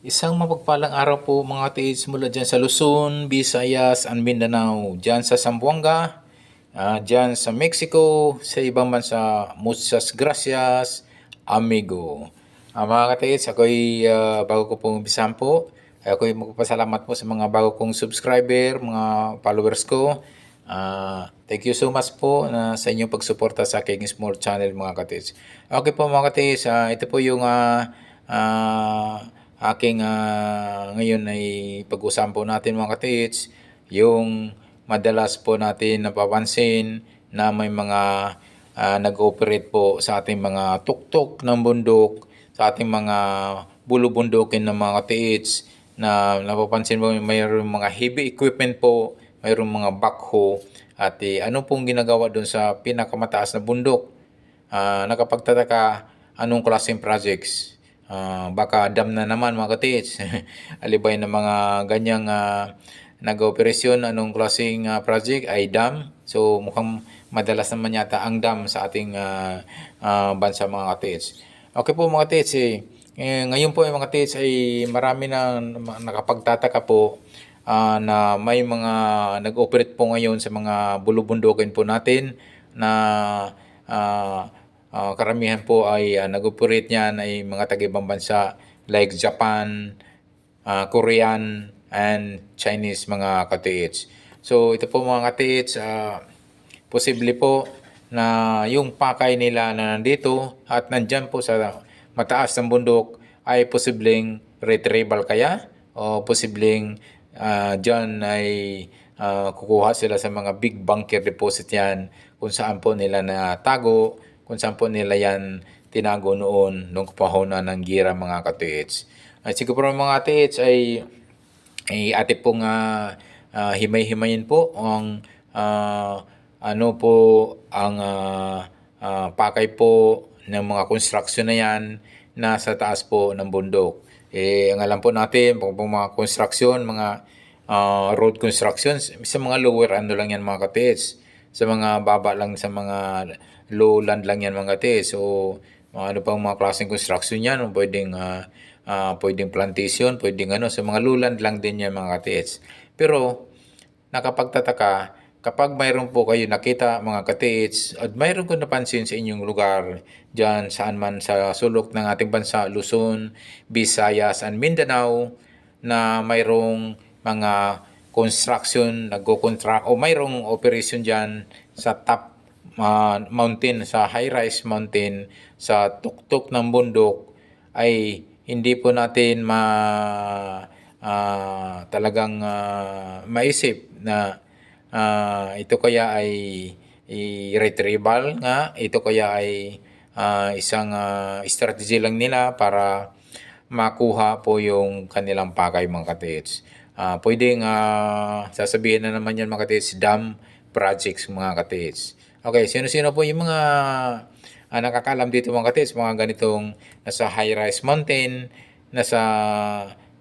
Isang mapagpalang araw po mga katids mula dyan sa Luzon, Visayas, and Mindanao. Dyan sa Zamboanga, dyan sa Mexico, sa ibang bansa, muchas gracias, amigo. Mga katids, ako'y bago ko pong umpisahan po, ako'y magpapasalamat po sa mga bago kong subscriber, mga followers ko. Thank you so much po sa inyong pagsuporta sa aking small channel mga katids. Okay po mga katids, ito po yung aking ngayon ay pag-usapan po natin mga katids, yung madalas po natin napapansin na may mga nag-ooperate po sa ating mga tuktok ng bundok, sa ating mga bulubundukin ng mga katids, na napapansin mo mayroong mga heavy equipment po, mayroong mga backhoe, at ano pong ginagawa doon sa pinakamataas na bundok. Nakapagtataka, anong klaseng projects? Baka dam na naman mga katids. Alibay ng mga ganyang nag-operasyon, anong klaseng project ay dam. So mukhang madalas naman yata ang dam sa ating bansa mga katids. Okay po mga katids, ngayon po mga katids ay marami na nakapagtataka po na may mga nag-operate po ngayon sa mga bulubundukin po natin na karamihan po ay nag-operate niyan ay mga taga-ibang bansa like Japan, Korean, and Chinese mga katiits. So ito po mga katiits, posible po na yung pakay nila na nandito at nandyan po sa mataas ng bundok ay posibleng retrieval kaya o posibleng dyan ay kukuha sila sa mga big bunker deposit yan kung saan po nila natago, kung saan po nila yan tinago noon nung kapahona ng gira mga katiits. At siguro mga katiits ay ate pong himay-himayin po ang ano po ang pakay po ng mga construction na yan nasa taas po ng bundok. Ang alam po natin, pag mga construction, mga road construction, sa mga lower ano lang yan mga katiits. Sa mga baba lang, sa mga lowland lang yan mga katiits. So, ano pang mga klaseng construction yan, pwedeng plantation, pwedeng ano, sa mga lowland lang din yan mga katiits. Pero, nakapagtataka, kapag mayroon po kayo nakita mga katiits at mayroon ko napansin sa inyong lugar dyan saan man sa sulok ng ating bansa, Luzon, Visayas, and Mindanao, na mayroong mga construction, nagko-contract o mayroong operation dyan sa top mountain, sa high-rise mountain, sa tuktok ng bundok, ay hindi po natin talagang maisip na ito kaya ay retrieval nga, ito kaya ay isang strategy lang nila para makuha po yung kanilang pakay mga katiits. Pwedeng sasabihin na naman yan mga katiits, dam projects mga katiits. Okay, sino-sino po yung mga nakakalam dito mga katiits, mga ganitong nasa high-rise mountain, nasa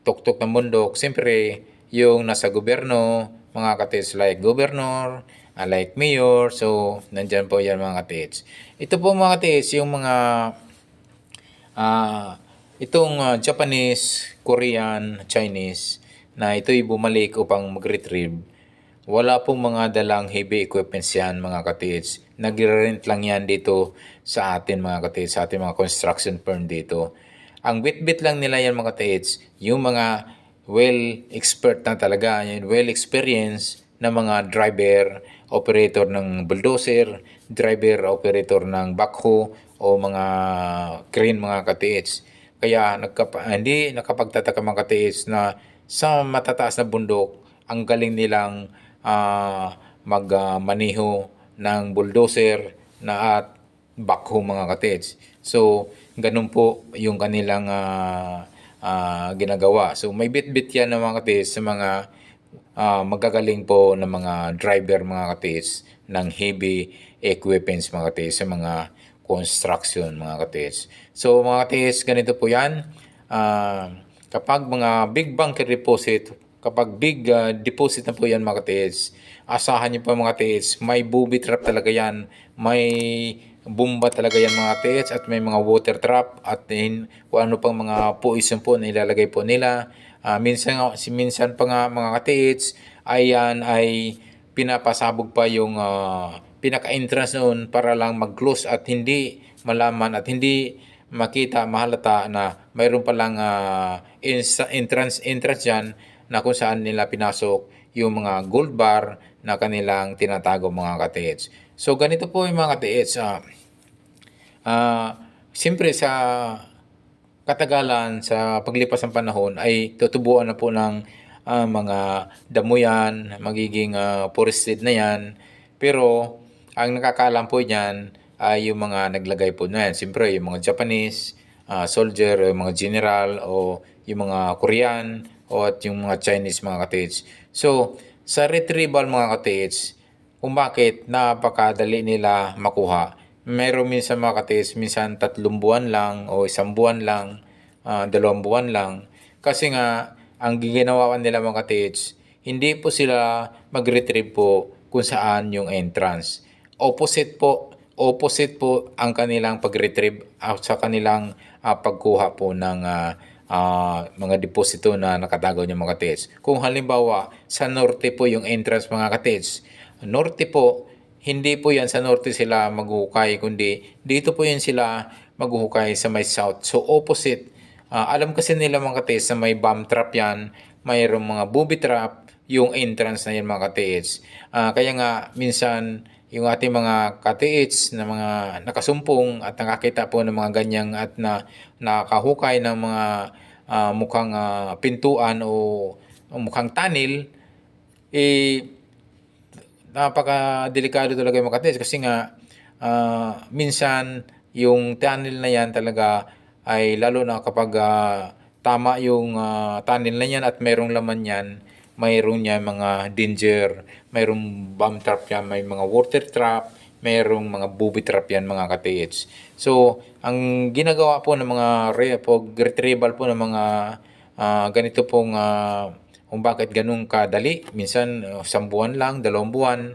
tuktok ng bundok. Siyempre, yung nasa gobyerno, mga katiits, like governor, like mayor, so nandyan po yan mga katiits. Ito po mga katiits, yung mga itong Japanese, Korean, Chinese na ito'y bumalik upang mag-retrieve. Wala pong mga dalang heavy equipments yan mga katiits. Nagre-rent lang yan dito sa atin mga katiits, sa ating mga construction firm dito. Ang bit-bit lang nila yan mga katiits, yung mga well-expert na talaga, well-experienced na mga driver, operator ng bulldozer, driver, operator ng backhoe, o mga crane mga katiits. Kaya hindi nakapagtataka mga katiits na sa matataas na bundok, ang galing nilang magmaneho ng bulldozer na at backhoe mga katiits. So, ganun po yung kanilang ginagawa. So, may bit-bit yan ng mga katiits sa mga magagaling po ng mga driver mga katiits ng heavy equipments mga katiits sa mga construction mga katiits. So mga katiits, ganito po yan. Kapag mga big bunker deposit, kapag big deposit na po yan mga katiits, asahan niyo po mga katiits, may booby trap talaga yan, may bomba talaga yan mga katiits, at may mga water trap, at kung ano pang mga poison po na ilalagay po nila. Minsan pa nga mga katiits, ayan ay pinapasabog pa yung pinaka-entrance noon para lang mag-close at hindi malaman at hindi makita, mahalata na mayroon palang entrance dyan na kung saan nila pinasok yung mga gold bar na kanilang tinatago mga katiits. So ganito po yung mga katiits. Siyempre sa katagalan, sa paglipas ng panahon ay tutubuan na po ng mga damo yan, magiging forested na yan. Pero ang nakakaalam po niyan ay yung mga naglagay po na yan. Siyempre yung mga Japanese soldier, o yung mga general, o yung mga Korean, o at yung mga Chinese mga katiits. So sa retrieval mga katiits, kung bakit napakadali nila makuha. Meron minsan mga katiits, minsan 3 buwan lang o 1 buwan lang, 2 buwan lang. Kasi nga, ang ginawa nila mga katiits, hindi po sila mag-retrieve po kung saan yung entrance. Opposite po ang kanilang pag-retrieve sa kanilang pagkuha po ng mga deposito na nakatago niya mga katiits. Kung halimbawa, sa norte po yung entrance mga katiits, norte po, hindi po yan sa norte sila maghuhukay, kundi dito po yan sila maghuhukay sa may south. So opposite, alam kasi nila mga katiits na may bomb trap yan, mayroong mga booby trap, yung entrance na yan mga katiits. Kaya nga minsan yung ating mga katiits na mga nakasumpong at nakakita po ng mga ganyang at nakahukay ng mga mukhang pintuan o mukhang tunnel, napaka-delikado talaga yung mga katiits kasi nga minsan yung tunnel na yan talaga ay lalo na kapag tama yung tunnel na yan at mayroong laman yan, mayroong niya mga danger, mayroong bomb trap yan, may mga water trap, mayroong mga booby trap yan mga katiits. So, ang ginagawa po ng mga retrieval po ng mga ganito pong kung bakit ganun kadali. Minsan, 1 buwan lang, 2 buwan.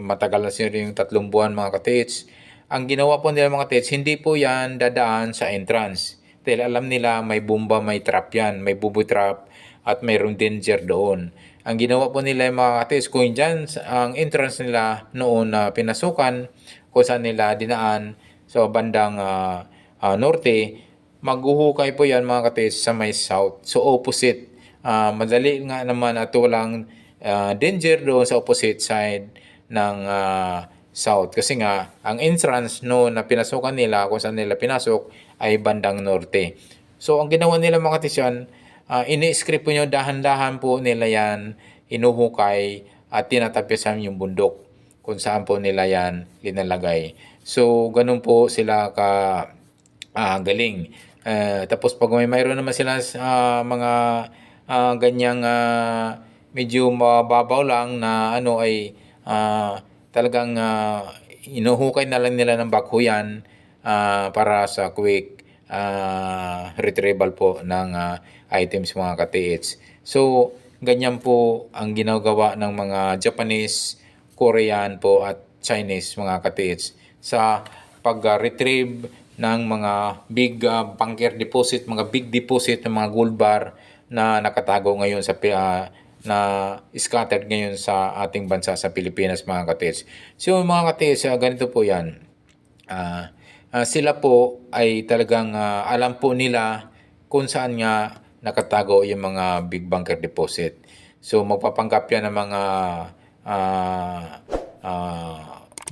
Matagal na sila yung 3 buwan mga katiits. Ang ginawa po nila mga katiits, hindi po yan dadaan sa entrance. Dahil alam nila may bomba, may trap yan, may booby trap, at mayroong danger doon. Ang ginawa po nila yung mga katiits, kung dyan ang entrance nila noon na pinasukan, kung saan nila dinaan sa bandang norte, maghuhukay po yan mga katiits sa may south. So opposite. Madali nga naman at walang danger doon sa opposite side ng south. Kasi nga, ang entrance no na pinasukan nila, kung saan nila pinasok, ay bandang norte. So, ang ginawa nila mga katisyan, ini-script po nyo, dahan-dahan po nila yan, inuhukay at tinatapisan yung bundok kung saan po nila yan linalagay. So, ganun po sila galing. Tapos pag mayroon naman sila mga ganyang medyo mababaw lang na ay talagang inuhukay na lang nila ng bakhuyan para sa quick retrieval po ng items mga katiits. So, ganyan po ang ginagawa ng mga Japanese, Korean po at Chinese mga katiits sa pag-retrieve ng mga big bunker deposit, mga big deposit ng mga gold bar na nakatago ngayon sa na scattered ngayon sa ating bansa sa Pilipinas mga katiits. So mga katiits, ganito po yan. Sila po ay talagang alam po nila kung saan nga nakatago yung mga big bunker deposit. So magpapanggap yan ng mga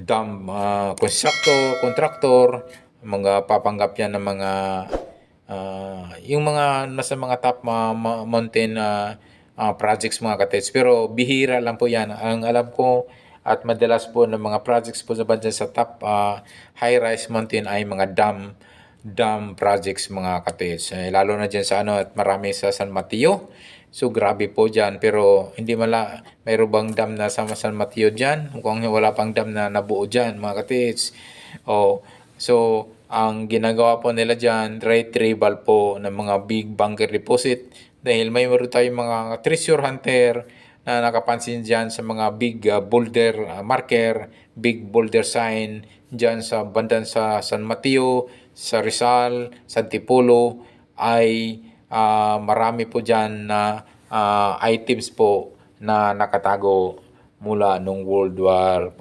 dam contractor, mga papanggap yan ng mga yung mga nasa mga top mountain projects mga katiits. Pero bihira lang po yan. Ang alam ko at madalas po ng mga projects po sa bansa sa top high-rise mountain ay mga dam projects mga katiits. Lalo na dyan sa at marami sa San Mateo. So grabe po dyan. Pero hindi mayroon bang dam na sa San Mateo dyan? Mukhang wala pang dam na nabuo dyan mga katiits. So ang ginagawa po nila dyan, retrieval po ng mga big bunker deposit. Dahil may meron tayong mga treasure hunter na nakapansin dyan sa mga big boulder marker, big boulder sign dyan sa bandan sa San Mateo, sa Rizal, sa Antipolo ay marami po dyan na items po na nakatago mula nung World War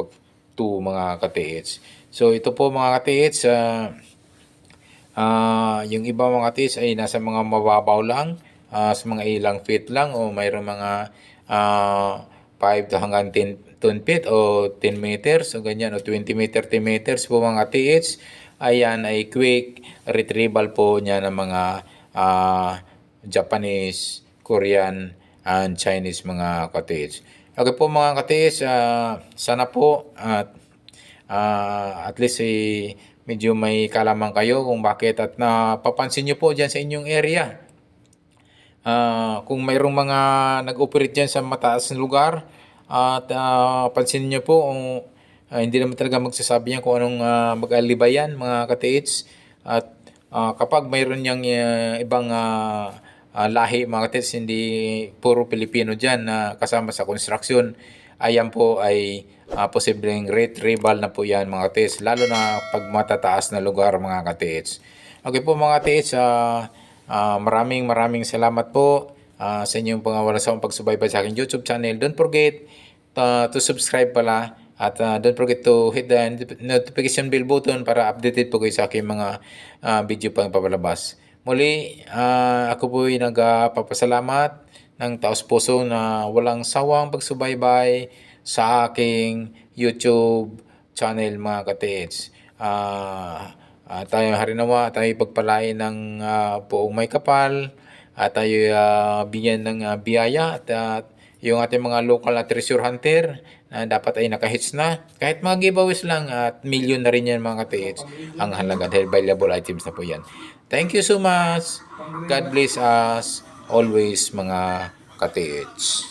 II mga katiits. So ito po mga katiits, yung iba mga katiits ay nasa mga mababaw lang, sa mga ilang feet lang o mayroong mga 5 to hanggang 10 feet o 10 meters o ganyan o 20 meter, 10 meters po mga katiits. Ayan ay quick retrieval po niya ng mga Japanese, Korean, and Chinese mga katiits. Okay po mga katiits, sana po at least medyo may kalaman kayo kung bakit at napapansin nyo po dyan sa inyong area. Kung mayroong mga nag-operate dyan sa mataas na lugar at pansin nyo po hindi naman talaga magsasabi yan kung anong mag-alibay yan mga katiits. At kapag mayroon niyang ibang lahi mga katiits, hindi puro Pilipino dyan na kasama sa construction, ayan po ay posibleng retrieval na po yan mga katiits, lalo na pag matataas na lugar mga katiits. Okay po mga katiits, maraming salamat po sa inyong walang pagsubaybay sa aking YouTube channel. Don't forget to subscribe pala at don't forget to hit the notification bell button para updated po kayo sa aking mga video pang papalabas. Muli, ako po ay nagpapasalamat ng taos puso na walang sawang pagsubaybay sa aking YouTube channel mga katiits. Tayo harinawa, tayo pagpalain ng buong may kapal, at tayo bigyan ng biyaya at yung ating mga local na treasure hunter na dapat ay nakahits na. Kahit mga giveaways lang at million na rin yan mga katiits ang halaga dahil valuable items na po yan. Thank you so much. God bless us always mga katiits.